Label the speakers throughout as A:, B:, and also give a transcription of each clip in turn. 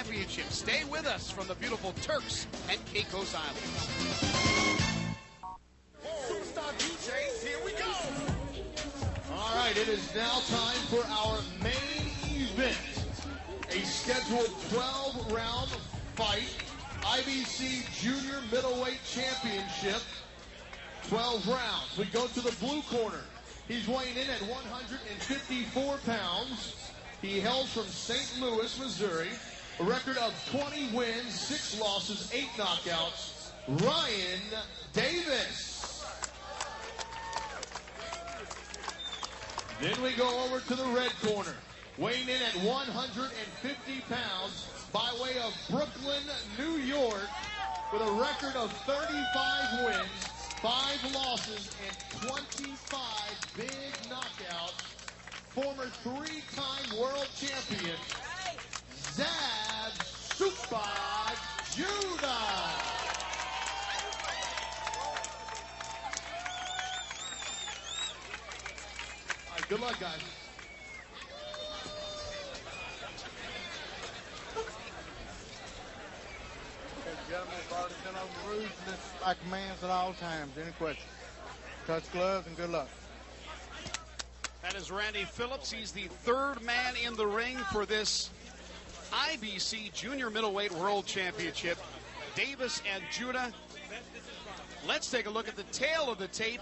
A: Championship. Stay with us from the beautiful Turks and Caicos Islands.
B: Superstar DJs, here we go.
C: All right, it is now time for our main event. A scheduled 12-round fight. IBC Junior Middleweight Championship. 12 rounds. We go to the blue corner. He's weighing in at 154 pounds. He hails from St. Louis, Missouri. A record of 20 wins, 6 losses, 8 knockouts. Ryan Davis. Then we go over to the red corner. Weighing in at 150 pounds by way of Brooklyn, New York, with a record of 35 wins, 5 losses, and 25 big knockouts. Former 3-time world champion, Zab Super Judah. All right, good luck, guys.
D: Gentlemen, it's already been on the roof. This is my commands at all times. Any questions? Touch gloves and good luck.
A: That is Randy Phillips. He's the third man in the ring for this IBC Junior Middleweight World Championship. Davis and Judah. Let's take a look at the tail of the tape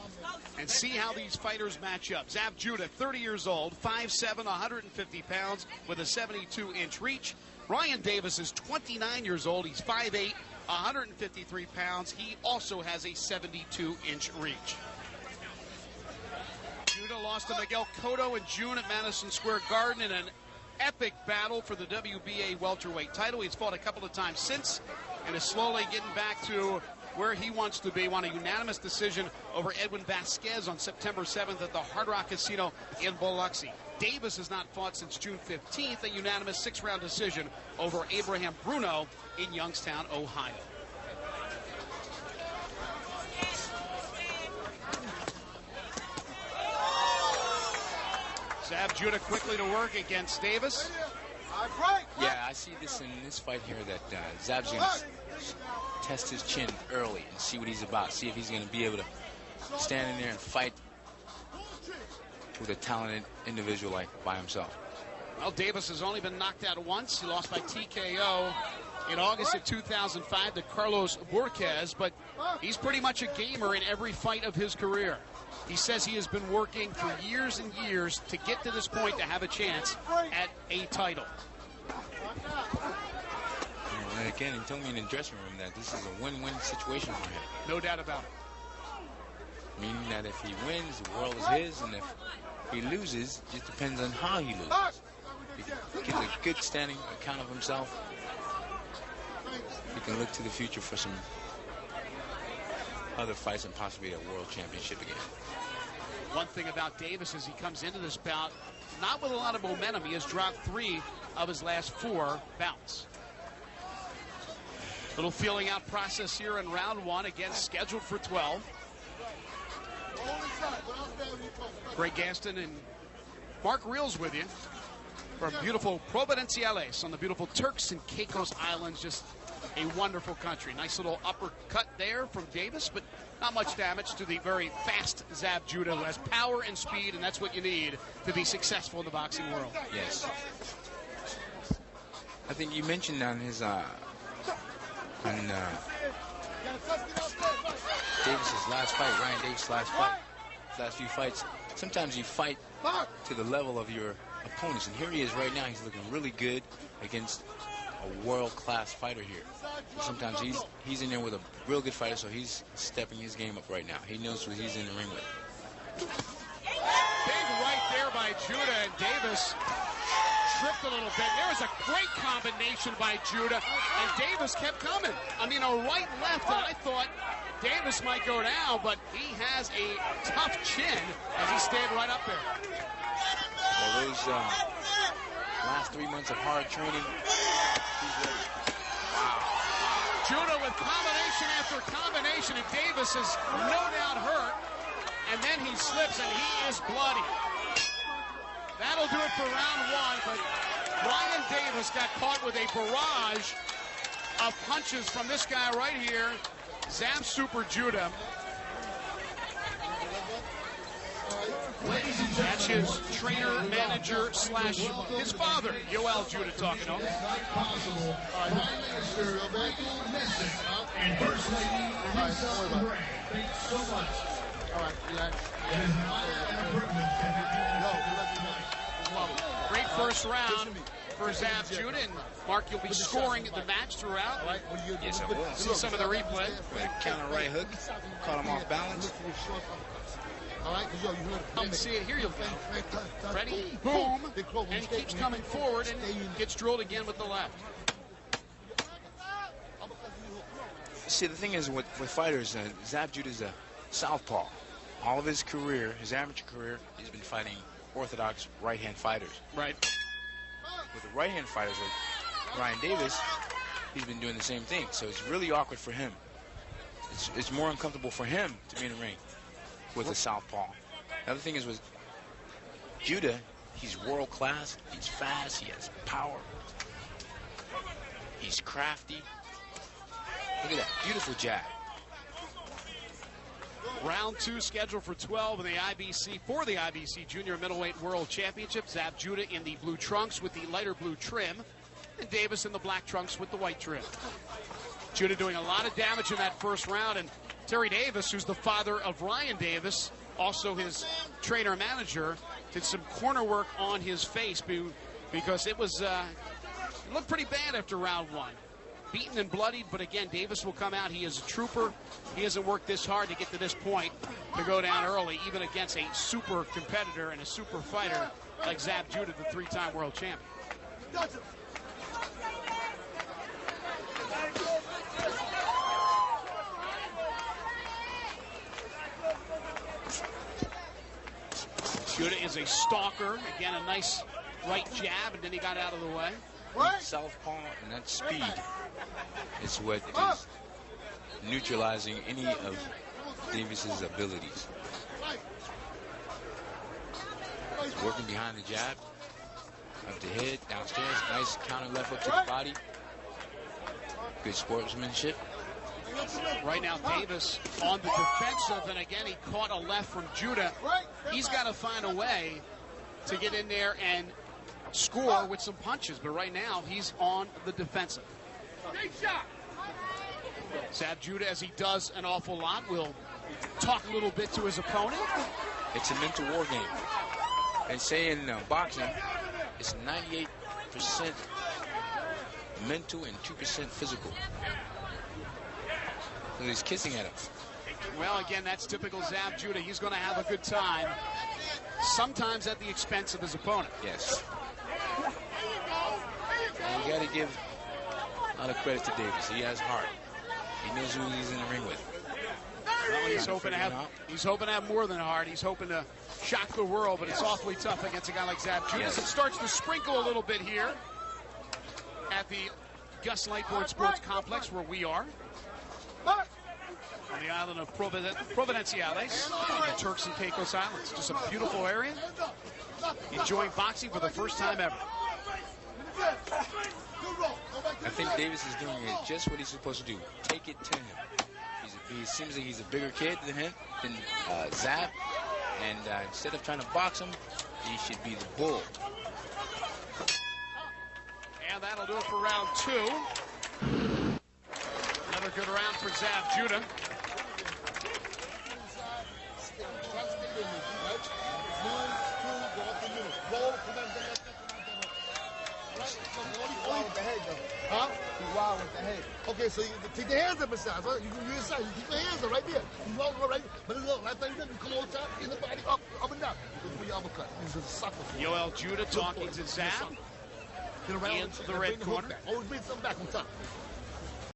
A: and see how these fighters match up. Zab Judah, 30 years old, 5'7", 150 pounds with a 72-inch reach. Ryan Davis is 29 years old. He's 5'8", 153 pounds. He also has a 72-inch reach. Judah lost to Miguel Cotto in June at Madison Square Garden in an epic battle for the WBA welterweight title. He's fought a couple of times since and is slowly getting back to where he wants to be. Won a unanimous decision over Edwin Vasquez on September 7th at the Hard Rock Casino in Biloxi. Davis has not fought since June 15th, a unanimous 6-round decision over Abraham Bruno in Youngstown, Ohio. Zab Judah quickly to work against Davis.
E: Yeah, I see this in this fight here that Zab's going to test his chin early and see what he's about. See if he's going to be able to stand in there and fight with a talented individual like by himself.
A: Well, Davis has only been knocked out once. He lost by TKO in August of 2005 to Carlos Borquez, but he's pretty much a gamer in every fight of his career. He says he has been working for years and years to get to this point to have a chance at a title.
E: And again, he told me in the dressing room that this is a win-win situation for him.
A: No doubt about it.
E: Meaning that if he wins, the world is his, and if he loses, it just depends on how he loses. If he gets a good standing account of himself, he can look to the future for some other fights and possibly a world championship again.
A: One thing about Davis is he comes into this bout not with a lot of momentum. He has dropped 3 of his last 4 bouts. Little feeling out process here in round 1, again scheduled for 12. Greg Gaston and Mark Reels with you from beautiful Providenciales on the beautiful Turks and Caicos Islands. Just a wonderful country. Nice little uppercut there from Davis, but not much damage to the very fast Zab Judah, who has power and speed, and that's what you need to be successful in the boxing world.
E: Yes. I think you mentioned on his Davis's last fight, Ryan Davis' last fight, last few fights, sometimes you fight to the level of your opponents, and here he is right now. He's looking really good against a world-class fighter here. And sometimes he's in there with a real good fighter, so he's stepping his game up right now. He knows what he's in the ring with.
A: Big right there by Judah, and Davis tripped a little bit. There was a great combination by Judah, and Davis kept coming. I mean, a right left, and I thought Davis might go down, but he has a tough chin as he stayed right up there.
E: Well, those last 3 months of hard training, he's ready.
A: Wow. Judah with combination after combination, and Davis is no doubt hurt, and then he slips, and he is bloody. That'll do it for round 1, but Ryan Davis got caught with a barrage of punches from this guy right here, Zab Super Judah. That's his trainer, manager, slash his father, Yoel Judah, talking to him.
C: And First Lady Lisa Gray. Thanks so much.
D: All right, relax.
C: It is my honor and privilege.
A: Great first round for Zab Judah, and Mark, you'll be scoring the match throughout.
E: Yes, I will.
A: See some of the replay.
E: With a counter right hook, caught him off balance.
D: All right, because you heard
A: Let's see it here. You'll ready, boom, and he keeps coming forward and gets drilled again with the left.
E: See, the thing is with fighters, Zab Judah's a southpaw. All of his career, his amateur career, he's been fighting orthodox right-hand fighters.
A: Right.
E: With the right-hand fighters like Ryan Davis, he's been doing the same thing. So it's really awkward for him. It's more uncomfortable for him to be in the ring with a southpaw. The other thing is with Judah, he's world-class, he's fast, he has power. He's crafty. Look at that, beautiful jab.
A: Round 2 scheduled for 12 in the IBC Junior Middleweight World Championship. Zab Judah in the blue trunks with the lighter blue trim, and Davis in the black trunks with the white trim. Judah doing a lot of damage in that first round, and Terry Davis, who's the father of Ryan Davis, also his trainer manager, did some corner work on his face because it was it looked pretty bad after round 1. Beaten and bloodied, but again, Davis will come out. He is a trooper. He hasn't worked this hard to get to this point to go down early, even against a super competitor and a super fighter like Zab Judah, the 3-time world champion. Judah is a stalker. Again, a nice right jab, and then he got out of the way.
E: Southpaw and that speed is what is neutralizing any of Davis's abilities. He's working behind the jab, up the head, downstairs, nice counter left hook to the body. Good sportsmanship.
A: Right now, Davis on the defensive, and again, he caught a left from Judah. He's got to find a way to get in there and score with some punches, but right now he's on the defensive. Zab Judah, as he does an awful lot, will talk a little bit to his opponent.
E: It's a mental war game. They say in boxing, it's 98% mental and 2% physical. So he's kissing at him.
A: Well, again, that's typical Zab Judah. He's going to have a good time, sometimes at the expense of his opponent.
E: Yes. And you got to give a lot of credit to Davis. He has heart. He knows who he's in the ring with.
A: Well, he's hoping to have more than heart. He's hoping to shock the world, but it's awfully tough against a guy like Zab Judah.
E: Yes.
A: It starts to sprinkle a little bit here at the Gus Lightboard Sports Complex, where we are on the island of Providenciales, on the Turks and Caicos Islands. Just a beautiful area. Enjoying boxing for the first time ever.
E: I think Davis is doing just what he's supposed to do. Take it to him. He seems like he's a bigger kid than Zab. And instead of trying to box him, he should be the bull.
A: And that'll do it for round 2. Another good round for Zab Judah.
B: Huh? You wild with the head. Okay, so you take your hands up inside. So you inside. You keep your hands up right there. You walk right. But look, right there, you come on top, in the body, up and down. Before you uppercut. This is a sucker.
A: Yoel Judah talking to Zab.
B: Get around
A: in the red corner.
B: Always bring something back on top.